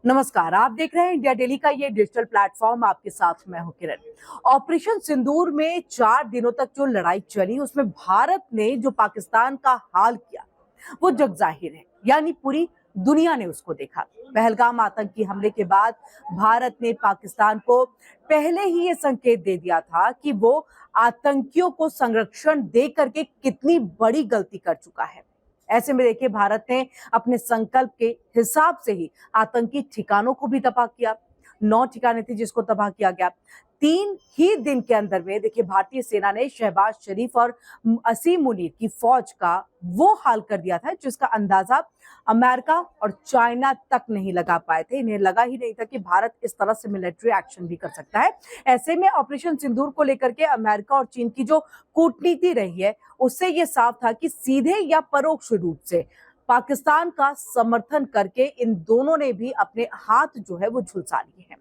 नमस्कार, आप देख रहे हैं इंडिया डेली का ये डिजिटल प्लेटफॉर्म। आपके साथ मैं हूं किरण। ऑपरेशन सिंदूर में 4 दिनों तक जो लड़ाई चली, उसमें भारत ने जो पाकिस्तान का हाल किया वो जग जाहिर है, यानी पूरी दुनिया ने उसको देखा। पहलगाम आतंकी हमले के बाद भारत ने पाकिस्तान को पहले ही ये संकेत दे दिया था कि वो आतंकियों को संरक्षण दे करके कितनी बड़ी गलती कर चुका है। ऐसे में देखिए, भारत ने अपने संकल्प के हिसाब से ही आतंकी ठिकानों को भी तबाह किया। 9 ठिकाने थे जिसको तबाह किया गया। 3 ही दिन के अंदर में देखिए, भारतीय सेना ने शहबाज शरीफ और असीम मुनीर की फौज का वो हाल कर दिया था जिसका अंदाजा अमेरिका और चाइना तक नहीं लगा पाए थे। इन्हें लगा ही नहीं था कि भारत इस तरह से मिलिट्री एक्शन भी कर सकता है। ऐसे में ऑपरेशन सिंदूर को लेकर के अमेरिका और चीन की जो कूटनीति रही है, उससे ये साफ था कि सीधे या परोक्ष रूप से पाकिस्तान का समर्थन करके इन दोनों ने भी अपने हाथ जो है वो झुलसा लिए हैं।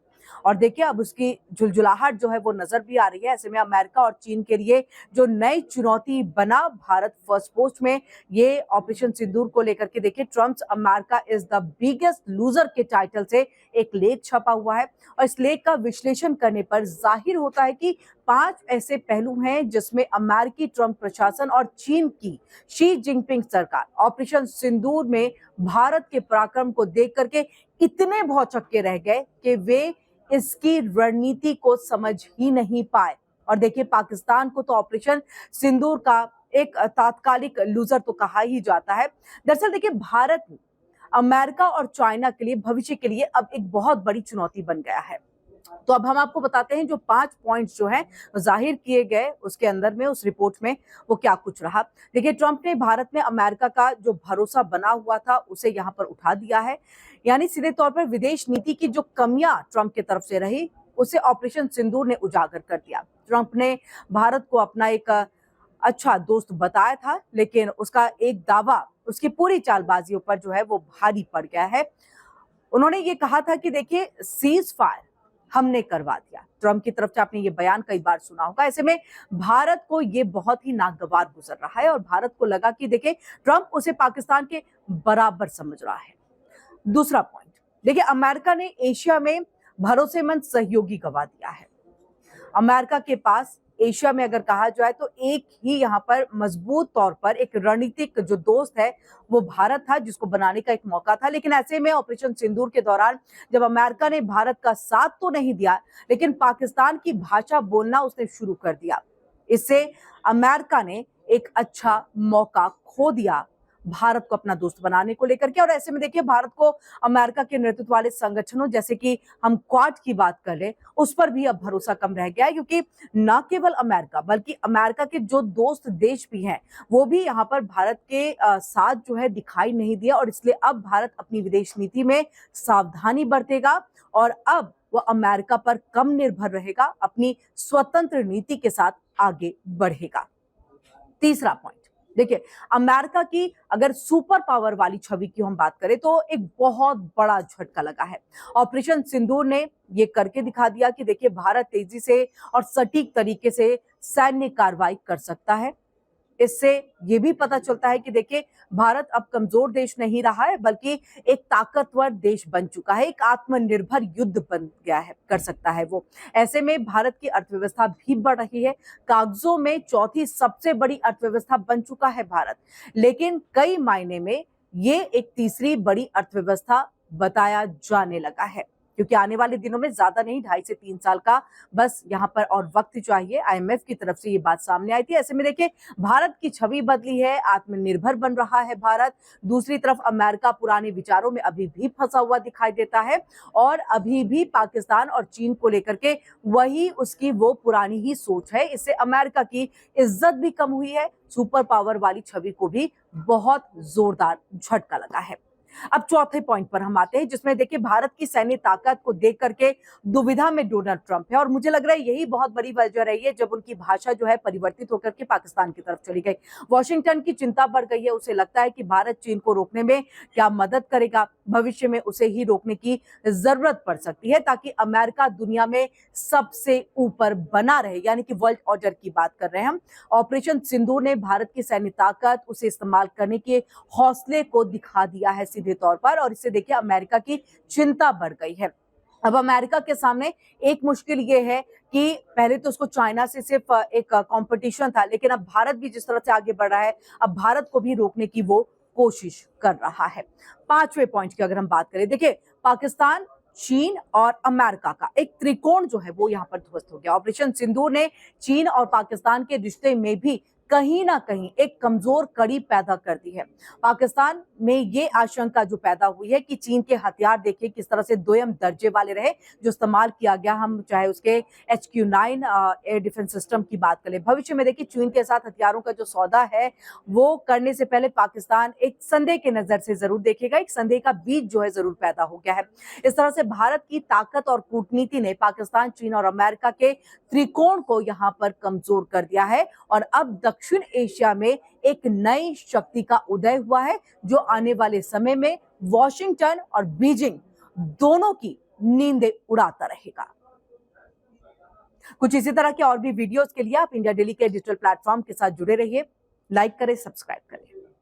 और देखिए, अब उसकी झुलझुलाहट जो है वो नजर भी आ रही है। ऐसे में अमेरिका और चीन के लिए जो नई चुनौती बना भारत फर्स्ट पोस्ट में, ये ऑपरेशन सिंदूर को लेकर के देखिए, Trump's America is the biggest loser के टाइटल से एक लेख छपा हुआ है। और इस लेख का विश्लेषण करने पर जाहिर होता है कि 5 ऐसे पहलू हैं जिसमें अमेरिकी ट्रम्प प्रशासन और चीन की शी जिनपिंग सरकार ऑपरेशन सिंदूर में भारत के पराक्रम को देख करके इतने भौचक्के रह गए कि वे इसकी रणनीति को समझ ही नहीं पाए। और देखिए, पाकिस्तान को तो ऑपरेशन सिंदूर का एक तात्कालिक लूजर तो कहा ही जाता है। दरअसल देखिए, भारत अमेरिका और चाइना के लिए भविष्य के लिए अब एक बहुत बड़ी चुनौती बन गया है। तो अब हम आपको बताते हैं जो 5 पॉइंट्स जो हैं जाहिर किए गए उसके अंदर में, उस रिपोर्ट में वो क्या कुछ रहा। देखिए, ट्रंप ने भारत में अमेरिका का जो भरोसा बना हुआ था उसे यहाँ पर उठा दिया है। यानी सीधे तौर पर विदेश नीति की जो कमियां ट्रंप की तरफ से रही उसे ऑपरेशन सिंदूर ने उजागर कर दिया। ट्रंप ने भारत को अपना एक अच्छा दोस्त बताया था, लेकिन उसका एक दावा उसकी पूरी चालबाजियों पर जो है वो भारी पड़ गया है। उन्होंने ये कहा था कि देखिए, सीज फायर हमने करवा दिया। ट्रंप की तरफ से आपने ये बयान कई बार सुना होगा। ऐसे में भारत को ये बहुत ही नागवार गुजर रहा है और भारत को लगा कि देखिए, ट्रंप उसे पाकिस्तान के बराबर समझ रहा है। दूसरा पॉइंट, देखिए, अमेरिका ने एशिया में भरोसेमंद सहयोगी गवा दिया है। अमेरिका के पास एशिया में अगर कहा जाए तो एक ही यहाँ पर मजबूत तौर पर एक रणनीतिक जो दोस्त है वो भारत था, जिसको बनाने का एक मौका था। लेकिन ऐसे में ऑपरेशन सिंदूर के दौरान जब अमेरिका ने भारत का साथ तो नहीं दिया, लेकिन पाकिस्तान की भाषा बोलना उसने शुरू कर दिया। इससे अमेरिका ने एक अच्छा मौका खो दिया भारत को अपना दोस्त बनाने को लेकर के। और ऐसे में देखिए, भारत को अमेरिका के नेतृत्व वाले संगठनों जैसे कि हम क्वाड की बात कर ले, उस पर भी अब भरोसा कम रह गया है, क्योंकि न केवल अमेरिका बल्कि अमेरिका के जो दोस्त देश भी हैं वो भी यहाँ पर भारत के साथ जो है दिखाई नहीं दिया। और इसलिए अब भारत अपनी विदेश नीति में सावधानी बरतेगा और अब वह अमेरिका पर कम निर्भर रहेगा, अपनी स्वतंत्र नीति के साथ आगे बढ़ेगा। तीसरा पॉइंट, देखिए, अमेरिका की अगर सुपर पावर वाली छवि की हम बात करें तो एक बहुत बड़ा झटका लगा है। ऑपरेशन सिंदूर ने ये करके दिखा दिया कि देखिए, भारत तेजी से और सटीक तरीके से सैन्य कार्रवाई कर सकता है। इससे ये भी पता चलता है कि देखिए, भारत अब कमजोर देश नहीं रहा है बल्कि एक ताकतवर देश बन चुका है, एक आत्मनिर्भर युद्ध बन गया है, कर सकता है वो। ऐसे में भारत की अर्थव्यवस्था भी बढ़ रही है। कागजों में चौथी सबसे बड़ी अर्थव्यवस्था बन चुका है भारत, लेकिन कई मायने में ये एक तीसरी बड़ी अर्थव्यवस्था बताया जाने लगा है, क्योंकि आने वाले दिनों में ज्यादा नहीं, 2.5 से 3 साल का बस यहाँ पर और वक्त चाहिए। आईएमएफ की तरफ से ये बात सामने आई थी। ऐसे में देखिए, भारत की छवि बदली है, आत्मनिर्भर बन रहा है भारत। दूसरी तरफ अमेरिका पुराने विचारों में अभी भी फंसा हुआ दिखाई देता है और अभी भी पाकिस्तान और चीन को लेकर के वही उसकी वो पुरानी ही सोच है। इससे अमेरिका की इज्जत भी कम हुई है, सुपर पावर वाली छवि को भी बहुत जोरदार झटका लगा है। अब चौथे पॉइंट पर हम आते हैं, जिसमें देखिए, भारत की सैन्य ताकत को देख करके दुविधा में डोनाल्ड ट्रंप है। और मुझे लग रहा है यही बहुत बड़ी वजह रही है जब उनकी भाषा जो है परिवर्तित होकर के पाकिस्तान की तरफ चली गई। वॉशिंगटन की चिंता बढ़ गई है, उसे लगता है कि भारत चीन को रोकने में क्या मदद करेगा। भविष्य में उसे ही रोकने की जरूरत पड़ सकती है ताकि अमेरिका दुनिया में सबसे ऊपर बना रहे, यानी कि वर्ल्ड ऑर्डर की बात कर रहे हैं हम। ऑपरेशन सिंदूर ने भारत की सैन्य ताकत, उसे इस्तेमाल करने के हौसले को दिखा दिया है सीधे तौर पर, और इससे देखिए अमेरिका की चिंता बढ़ गई है। अब अमेरिका के सामने एक मुश्किल ये है कि पहले तो उसको चाइना से सिर्फ एक कंपटीशन था, लेकिन अब भारत भी जिस तरह से आगे बढ़ रहा है, अब भारत को भी रोकने की वो कोशिश कर रहा है। पांचवें पॉइंट की अगर हम बात करें, देखिए पाकिस्तान, चीन और अमेरिका का एक त्रिकोण जो है वो यहाँ पर ध्वस्त हो गया। ऑपरेशन सिंदूर ने चीन और पाकिस्तान के रिश्ते में भी कहीं ना कहीं एक कमजोर कड़ी पैदा कर दी है। पाकिस्तान में ये आशंका जो पैदा हुई है कि चीन के हथियार देखिए किस तरह से दोयम दर्जे वाले रहे जो इस्तेमाल किया गया, हम चाहे उसके HQ-9 एयर डिफेंस सिस्टम की बात करें। भविष्य में देखिए चीन के साथ हथियारों का जो सौदा है वो करने से पहले पाकिस्तान एक संदेह के नजर से जरूर देखेगा, एक संदेह का बीज जो है जरूर पैदा हो गया है। इस तरह से भारत की ताकत और कूटनीति ने पाकिस्तान, चीन और अमेरिका के त्रिकोण को यहाँ पर कमजोर कर दिया है, और अब दक्षिण एशिया में एक नई शक्ति का उदय हुआ है जो आने वाले समय में वॉशिंगटन और बीजिंग दोनों की नींदें उड़ाता रहेगा। कुछ इसी तरह के और भी वीडियोस के लिए आप इंडिया डेली के डिजिटल प्लेटफॉर्म के साथ जुड़े रहिए। लाइक करें, सब्सक्राइब करें।